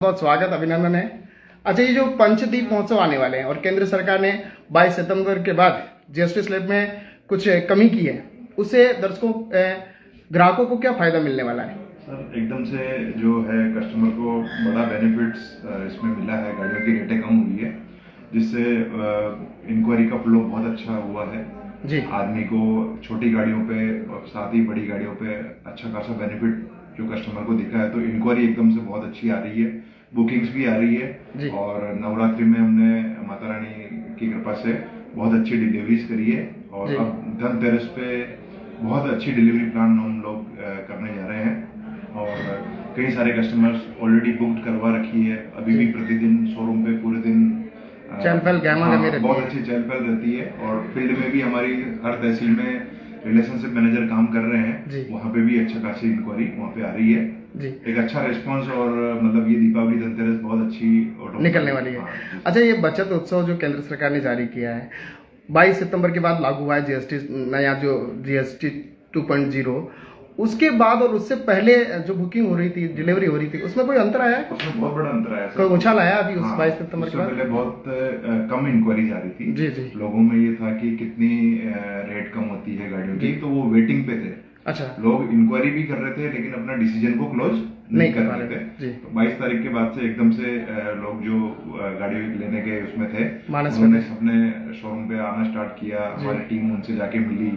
बहुत स्वागत अभिनंदन है। अच्छा, ये जो पंचदीप महोत्सव आने वाले हैं और केंद्र सरकार ने 22 सितंबर के बाद जीएसटी स्लैब में कुछ कमी की है, उससे दर्शकों ग्राहकों को क्या फायदा मिलने वाला है? सर एकदम से जो है कस्टमर को बड़ा बेनिफिट्स इसमें मिला है। गाड़ियों की रेटें कम हुई है, जिससे इंक्वायरी का फ्लो बहुत अच्छा हुआ है जी। आदमी को छोटी गाड़ियों पे और साथ ही बड़ी गाड़ियों पे अच्छा खासा बेनिफिट जो कस्टमर को दिखा है। तो इंक्वायरी एकदम से बहुत अच्छी आ रही है, बुकिंग्स भी आ रही है और नवरात्रि में हमने माता रानी की कृपा से बहुत अच्छी डिलीवरीज करी है और अब धनतेरस पे बहुत अच्छी डिलीवरी प्लान हम लोग करने जा रहे हैं और कई सारे कस्टमर्स ऑलरेडी बुक्ड करवा रखी है। अभी भी प्रतिदिन शोरूम पे पूरे दिन चहल पहल बहुत अच्छी चहल पहल रहती है और फील्ड में भी हमारी हर तहसील में रिलेशनशिप मैनेजर काम कर रहे हैं, वहाँ पे भी अच्छा खासी इंक्वायरी वहाँ पे आ रही है जी। एक अच्छा रिस्पांस और मतलब ये दीपावली धनतेरस बहुत अच्छी निकलने वाली है। अच्छा, ये बचत उत्सव जो केंद्र सरकार ने जारी किया है 22 सितंबर के बाद लागू हुआ है जीएसटी, नया जो जीएसटी 2.0, उसके बाद और उससे पहले जो बुकिंग हो रही थी, डिलीवरी हो रही थी, उसमें कोई अंतर आया है? उसमें बहुत बड़ा अंतर आया, कोई उछाल आया अभी उस 22 सितंबर के बाद? पहले बहुत कम इंक्वायरीज आ रही थी जी। लोगों में ये था कि कितनी रेट कम होती है गाड़ियों की, तो वो वेटिंग पे थे। अच्छा, लोग इंक्वायरी भी कर रहे थे लेकिन अपना डिसीजन को क्लोज नहीं कर रहे थे। तो 22 तारीख के बाद से एकदम से लोग जो गाड़ी लेने के उसमें थे उन्होंने अपने शोरूम पे आना स्टार्ट किया, हमारी टीम उनसे जाके मिली।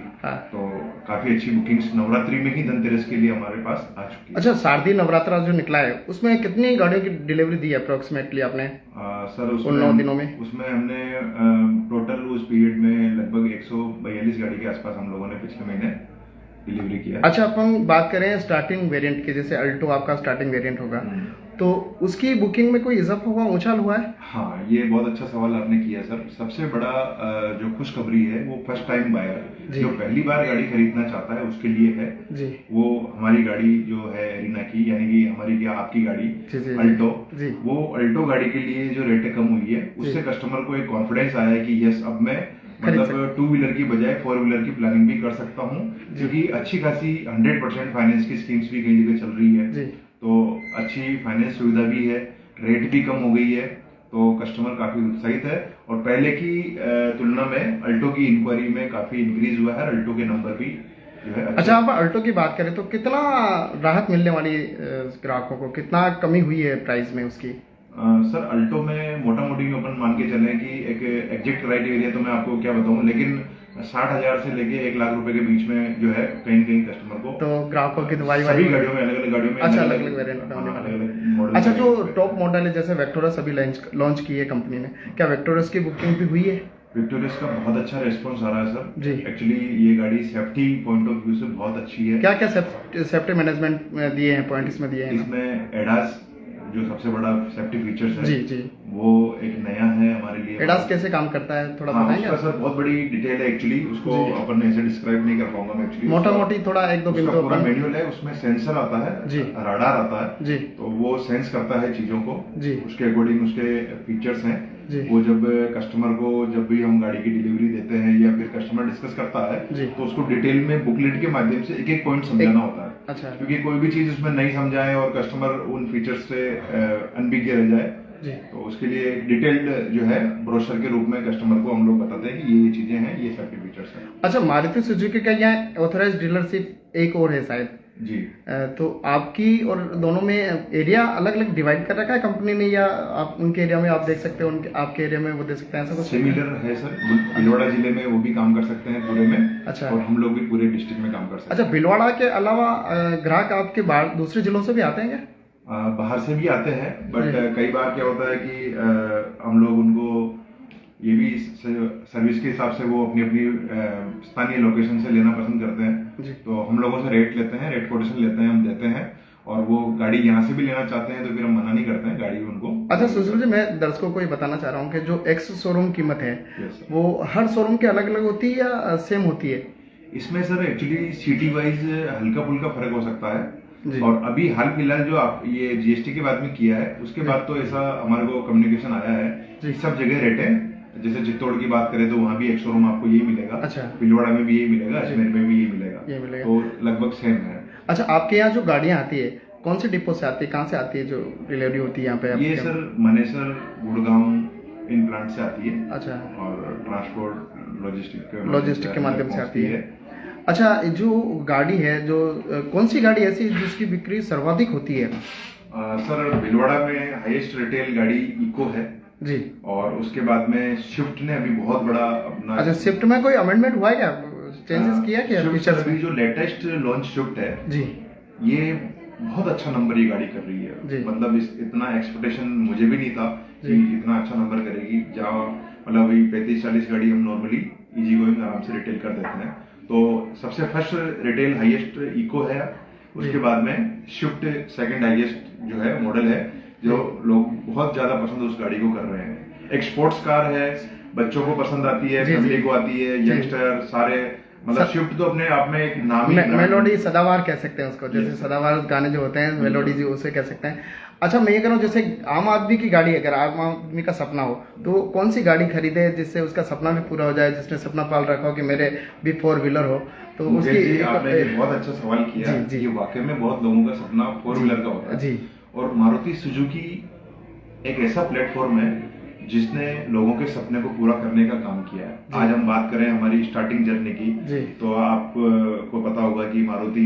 तो काफी अच्छी बुकिंग्स नवरात्रि में ही धनतेरस के लिए हमारे पास आ चुकी है। अच्छा, शारदीय नवरात्रा जो निकला है उसमें कितनी गाड़ियों की डिलीवरी दी अप्रोक्सीमेटली आपने? सर उसमें 9 दिनों में उसमें हमने टोटल उस पीरियड में लगभग 142 गाड़ी के आसपास हम लोगों ने पिछले महीने डिलीवरी किया। अच्छा, अपन बात करें स्टार्टिंग वेरिएंट की, जैसे अल्टो आपका स्टार्टिंग वेरिएंट होगा, तो उसकी बुकिंग में कोई इजाफा हुआ, उछाल हुआ है? हाँ, ये बहुत अच्छा सवाल आपने किया सर। सबसे बड़ा जो खुशखबरी है वो फर्स्ट टाइम बायर जो पहली बार गाड़ी खरीदना चाहता है उसके लिए है जी। वो हमारी गाड़ी जो है एरिना की, यानी कि हमारी क्या आपकी गाड़ी अल्टो, वो अल्टो गाड़ी के लिए जो रेटें कम हुई है उससे कस्टमर को एक कॉन्फिडेंस आया है कि यस, अब मैं मतलब 2 व्हीलर की बजाय 4 व्हीलर की प्लानिंग भी कर सकता हूँ, क्योंकि अच्छी खासी 100% फाइनेंस की स्कीम्स भी कई जगह चल रही है। तो अच्छी फाइनेंस सुविधा भी है, रेट भी कम हो गई है, तो कस्टमर काफी उत्साहित है और पहले की तुलना में अल्टो की इंक्वायरी में काफी इंक्रीज हुआ है। अल्टो के नंबर भी जो है अच्छा, आप अल्टो की बात करें तो कितना राहत मिलने वाली ग्राहकों को, कितना कमी हुई है प्राइस में उसकी? सर अल्टो में मोटा मोटी अपन मान के चलें कि एक एग्जैक्ट क्राइटेरिया तो मैं आपको क्या बताऊं, लेकिन 60,000 से लेके 1 लाख रुपए के बीच में जो है कहीं कस्टमर को, तो ग्राहकों की सभी गाड़ियों में अलग-अलग गाड़ियों में अच्छा अलग-अलग वेरिएंट। अच्छा, जो टॉप मॉडल है जैसे वेक्टोरस अभी लॉन्च की है कंपनी ने, क्या वेक्टोरस की बुकिंग भी हुई है? विक्टोरियस का बहुत अच्छा रिस्पांस आ रहा है सर जी। एक्चुअली ये गाड़ी सेफ्टी पॉइंट ऑफ व्यू से बहुत अच्छी है। क्या क्या सेफ्टी मैनेजमेंट दिए हैं, पॉइंट इसमें दिए हैं? इसमें एडास जो सबसे बड़ा सेफ्टी फीचर्स है जी, वो एक नया है हमारे लिए। एडास कैसे काम करता है थोड़ा बताएंगे? उसका सर बहुत बड़ी डिटेल है एक्चुअली, उसको अपन ऐसे डिस्क्राइब नहीं कर पाऊंगा मैं एक्चुअली। मोटा मोटी थोड़ा 1-2 बिंदु पूरा मैनुअल है, उसमें सेंसर आता है जी, राडार आता है जी, तो वो सेंस करता है चीजों को जी, उसके अकॉर्डिंग उसके फीचर्स हैं जी। वो जब कस्टमर को जब भी हम गाड़ी की डिलीवरी देते हैं या फिर कस्टमर डिस्कस करता है तो उसको डिटेल में बुकलेट के माध्यम से एक पॉइंट समझाना होता है। अच्छा, क्योंकि कोई भी चीज उसमें नहीं समझाए और कस्टमर उन फीचर्स से अनभिज्ञ रह जाए तो उसके लिए एक डिटेल्ड जो है ब्रोशर के रूप में कस्टमर को हम लोग बताते हैं कि ये चीजें हैं, ये सेफ्टी फीचर्स हैं। अच्छा, मारुति सुजुकी का यहाँ ऑथराइज्ड डीलरशिप एक और है शायद जी, तो आपकी और दोनों में एरिया अलग अलग डिवाइड कर रखा है कंपनी ने, या आप उनके एरिया में आप देख सकते हो, उनके आपके एरिया में वो देख सकते हैं, ऐसा कुछ सिमिलर है सर। भीलवाड़ा जिले में वो भी काम कर सकते हैं पूरे में। अच्छा, और हम लोग भी पूरे डिस्ट्रिक्ट में काम कर सकते हैं। अच्छा, भीलवाड़ा के अलावा ग्राहक आपके बाहर दूसरे जिलों से भी आते हैं क्या? बाहर से भी आते हैं, बट कई बार क्या होता है कि हम लोग उनको ये भी सर्विस के हिसाब से वो अपनी अपनी स्थानीय लोकेशन से लेना पसंद करते हैं, तो हम लोगों से रेट लेते हैं, रेट कोटेशन लेते हैं, हम देते हैं और वो गाड़ी यहाँ से भी लेना चाहते हैं तो फिर हम मना नहीं करते हैं गाड़ी उनको। अच्छा सुशील जी, मैं दर्शकों को ये बताना चाह रहा हूँ कि जो एक्स शोरूम कीमत है वो हर शोरूम के अलग अलग होती है या सेम होती है? इसमें सर एक्चुअली सिटी वाइज हल्का फुल्का फर्क हो सकता है और अभी हाल फिलहाल जो आप ये जीएसटी के बाद में किया है उसके बाद तो ऐसा हमारे को कम्युनिकेशन आया है, सब जगह रेट है। जैसे चित्तौड़ की बात करें तो वहाँ भी एक शोरूम आपको यही मिलेगा, अच्छा, भीलवाड़ा में भी यही मिलेगा, अजमेर में भी यही मिलेगा, तो लगभग सेम है। अच्छा, आपके यहाँ जो गाड़ियाँ आती है कौन से डिपो से आती है, कहाँ से आती है जो डिलीवरी होती है यहाँ पे? ये sir Manesar Gurgaon in plant से आती है। अच्छा। और ट्रांसपोर्ट लॉजिस्टिक के माध्यम से आती है। अच्छा, जो गाड़ी है, जो कौन सी गाड़ी ऐसी जिसकी बिक्री सर्वाधिक होती है? सर भीलवाड़ा में हाईएस्ट रिटेल गाड़ी इको है जी। और उसके बाद में स्विफ्ट ने अभी बहुत बड़ा अपना। अच्छा, स्विफ्ट में कोई अमेंडमेंट हुआ है क्या, चेंजेस किया क्या फीचर्स में? जो लेटेस्ट लॉन्च स्विफ्ट है जी, ये बहुत अच्छा नंबर ये गाड़ी कर रही है। मतलब इतना एक्सपेक्टेशन मुझे भी नहीं था कि इतना अच्छा नंबर करेगी। जहाँ मतलब अभी 35-40 गाड़ी हम नॉर्मली इजी गोइंग आराम से रिटेल कर देते हैं, तो सबसे फर्स्ट रिटेल हाईएस्ट इको है। उसके बाद में स्विफ्ट सेकंड हाईएस्ट जो है मॉडल है, जो लोग बहुत ज्यादा पसंद उस गाड़ी को कर रहे हैं। एक स्पोर्ट्स कार है, बच्चों को पसंद आती है, फैमिली को आती है, यंगस्टर सारे। मतलब स्विफ्ट तो अपने आप में एक नाम ही मेलोडी सदाबहार कह सकते हैं उसको, जैसे सदाबहार गाने जो होते हैं मेलोडी जी, उसे कह सकते हैं। अच्छा, मैं ये कह रहा हूँ, जैसे आम आदमी की गाड़ी, अगर आम आदमी का सपना हो तो कौन सी गाड़ी खरीदे जिससे उसका सपना भी पूरा हो जाए, जिसने सपना पाल रखा हो कि मेरे भी 4 व्हीलर हो? तो उसकी आपने बहुत अच्छा सवाल किया। ये वाकई में बहुत लोगों का सपना 4 व्हीलर का होता है जी। और मारुति सुजुकी एक ऐसा प्लेटफॉर्म है जिसने लोगों के सपने को पूरा करने का काम किया है। आज हम बात करें हमारी स्टार्टिंग जर्नी की, तो आपको पता होगा कि मारुति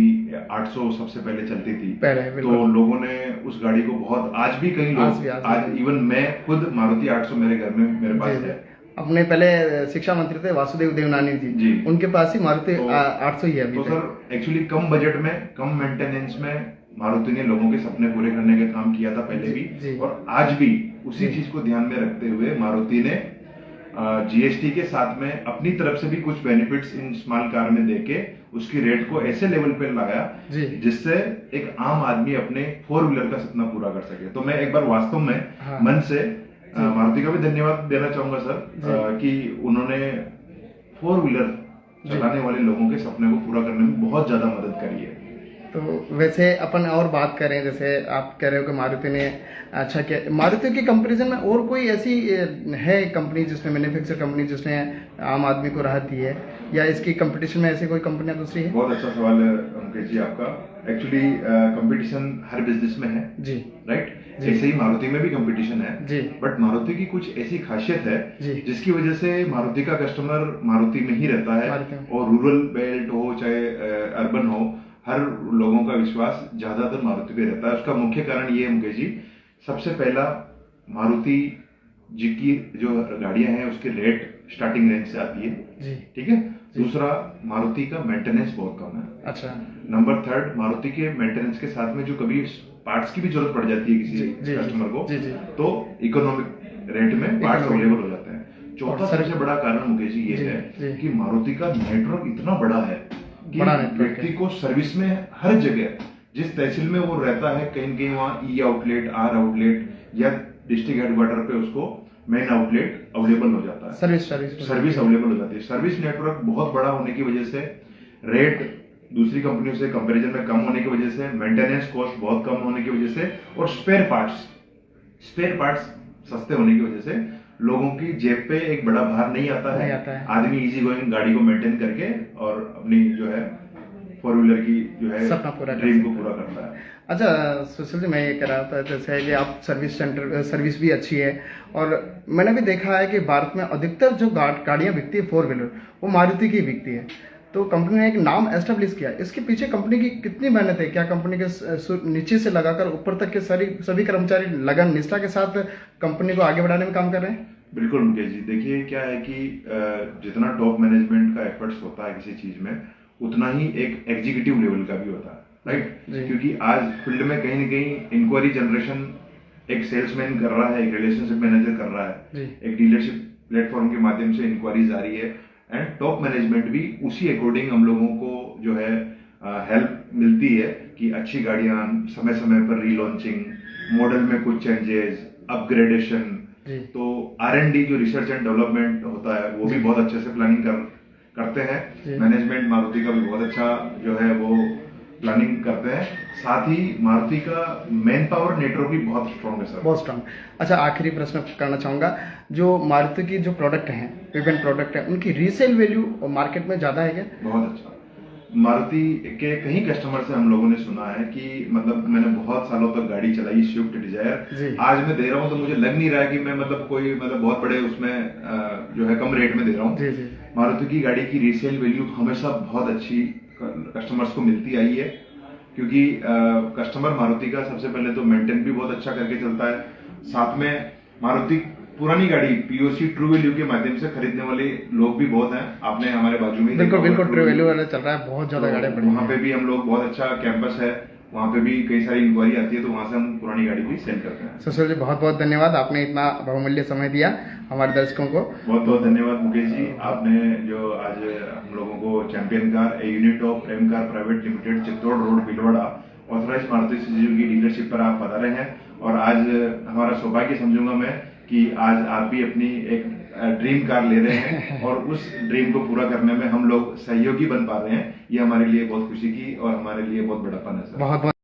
800 सबसे पहले चलती थी। तो लोगों ने उस गाड़ी को बहुत, आज भी कई लोग, आज इवन मैं खुद मारुति 800 मेरे घर में मेरे पास है। अपने पहले शिक्षा मंत्री थे वासुदेव देवनानी जी, उनके पास ही मारुति 800 ही है। तो सर एक्चुअली कम बजट में, कम मेंटेनेंस में मारुति ने लोगों के सपने पूरे करने का काम किया था पहले भी, और आज भी उसी चीज को ध्यान में रखते हुए मारुति ने जीएसटी के साथ में अपनी तरफ से भी कुछ बेनिफिट्स इन स्मॉल कार में देके उसकी रेट को ऐसे लेवल पे लाया जिससे एक आम आदमी अपने 4 व्हीलर का सपना पूरा कर सके। तो मैं एक बार वास्तव में मन से मारुति का भी धन्यवाद देना चाहूंगा सर, कि उन्होंने 4 व्हीलर चलाने वाले लोगों के सपने को पूरा करने में बहुत ज्यादा मदद करी है। तो वैसे अपन और बात करें, जैसे आप कह रहे हो कि मारुति ने अच्छा किया, मारुति के कंपैरिजन में और कोई ऐसी है कंपनी जिसने, मैन्युफैक्चर कंपनी जिसने आम आदमी को राहत दी है, या इसकी कंपटीशन में ऐसी कोई कंपनियां दूसरी है? बहुत अच्छा सवाल है अंकित जी आपका। एक्चुअली कंपटीशन हर बिजनेस में है जी, राइट? ऐसे ही मारुति में भी कंपटीशन है जी, बट मारुति की कुछ ऐसी खासियत है जिसकी वजह से मारुति का कस्टमर मारुति में ही रहता है, और रूरल बेल्ट हो चाहे अर्बन हो, हर लोगों का विश्वास ज्यादातर मारुति पे रहता है। उसका मुख्य कारण ये है मुकेश जी, सबसे पहला मारुति जी की जो गाड़ियां हैं उसके रेट स्टार्टिंग रेंज से आती है, ठीक है। दूसरा, मारुति का मेंटेनेंस बहुत कम है। अच्छा। नंबर 3, मारुति के मेंटेनेंस के साथ में जो कभी पार्ट्स की भी जरूरत पड़ जाती है किसी कस्टमर को, तो इकोनॉमिक रेट में पार्ट्स अवेलेबल हो जाते हैं। चौथा सबसे बड़ा कारण मुकेश जी ये है कि मारुति का नेटवर्क इतना बड़ा है कि व्यक्ति को सर्विस में हर जगह, जिस तहसील में वो रहता है, कहीं कहीं वहाँ ई आउटलेट, आर आउटलेट या डिस्ट्रिक्ट हेडक्वार्टर पे उसको मेन आउटलेट अवेलेबल हो जाता है, सर्विस अवेलेबल हो जाती है। सर्विस नेटवर्क बहुत बड़ा होने की वजह से, रेट दूसरी कंपनियों से कंपैरिजन में कम होने की वजह से, मेंटेनेंस कॉस्ट बहुत कम होने की वजह से, और स्पेयर पार्ट्स सस्ते होने की वजह से लोगों की जेब पे एक बड़ा भार नहीं आता है। आदमी इजी गोइंग गाड़ी को मेंटेन करके और अपनी जो है 4 व्हीलर की जो है ड्रीम को पूरा करता है। अच्छा सुशील जी, मैं ये कह रहा था, जैसे कि आप सर्विस भी अच्छी है, और मैंने भी देखा है कि भारत में अधिकतर जो गाड़ियां बिकती है 4 व्हीलर, वो मारुति की बिकती है। तो कंपनी ने एक नाम एस्टेब्लिश किया, इसके पीछे कंपनी की कितनी मेहनत है? क्या कंपनी के नीचे से लगाकर ऊपर तक के सभी कर्मचारी लगन निष्ठा के साथ कंपनी को आगे बढ़ाने में काम कर रहे हैं? बिल्कुल मुकेश जी, देखिए क्या है कि जितना टॉप मैनेजमेंट का एफर्ट्स होता है किसी चीज में, उतना ही एक एग्जीक्यूटिव लेवल का भी होता है, राइट? क्योंकि आज फील्ड में कहीं न कहीं इंक्वायरी जनरेशन एक सेल्समैन कर रहा है, एक रिलेशनशिप मैनेजर कर रहा है, एक डीलरशिप प्लेटफॉर्म के माध्यम से इंक्वायरीज आ रही है, एंड टॉप मैनेजमेंट भी उसी अकॉर्डिंग हम लोगों को जो है हेल्प मिलती है कि अच्छी गाड़ियां समय समय पर रीलॉन्चिंग, मॉडल में कुछ चेंजेस, अपग्रेडेशन, तो R&D जो रिसर्च एंड डेवलपमेंट होता है वो भी बहुत अच्छे से प्लानिंग करते हैं। मैनेजमेंट मारुति का भी बहुत अच्छा जो है वो प्लानिंग करते हैं। साथ ही मारुति का मैन पावर नेटवर्क भी बहुत स्ट्रॉन्ग है सर, बहुत स्ट्रॉन्ग। अच्छा, आखिरी प्रश्न करना चाहूंगा, जो मारुति की जो प्रोडक्ट हैं, विभिन्न प्रोडक्ट हैं, उनकी रीसेल वैल्यू मार्केट में ज्यादा है क्या? बहुत अच्छा। मारुति के कई कस्टमर से हम लोगों ने सुना है कि मतलब मैंने बहुत सालों तक गाड़ी चलाई स्विफ्ट डिजायर, आज मैं दे रहा हूं तो मुझे लग नहीं रहा है कि मैं मतलब कोई मतलब बहुत बड़े उसमें जो है कम रेट में दे रहा हूं। मारुति की गाड़ी की रीसेल वैल्यू हमेशा बहुत अच्छी कस्टमर्स को मिलती आई है, क्योंकि कस्टमर मारुति का सबसे पहले तो मेंटेन भी बहुत अच्छा करके चलता है, साथ में मारुति पुरानी गाड़ी पीओसी ट्रू वैल्यू के माध्यम से खरीदने वाले लोग भी बहुत हैं। आपने हमारे बाजू में बिल्कुल ट्रू वैल्यू वाला चल रहा है, बहुत ज्यादा गाड़ी पड़ी, वहाँ पे भी हम लोग बहुत अच्छा कैंपस है, वहाँ पे भी कई सारी इंक्वायरी आती है, तो वहाँ से हम पुरानी गाड़ी भी सेल करते हैं। सुशील जी बहुत बहुत धन्यवाद, आपने इतना बहुमूल्य समय दिया हमारे दर्शकों को। बहुत बहुत धन्यवाद मुकेश जी, आपने जो आज हम लोगों को champion car a unit of Prem car private limited Chittor road Bhilwara authorize Maruti Suzuki की डीलरशिप पर आप पधारे हैं, और आज हमारा सौभाग्य समझूंगा मैं कि आज आप भी अपनी एक ड्रीम कार ले रहे हैं और उस ड्रीम को पूरा करने में हम लोग सहयोगी बन पा रहे हैं। ये हमारे लिए बहुत खुशी की और हमारे लिए बहुत बड़ा पन है सर। बहुत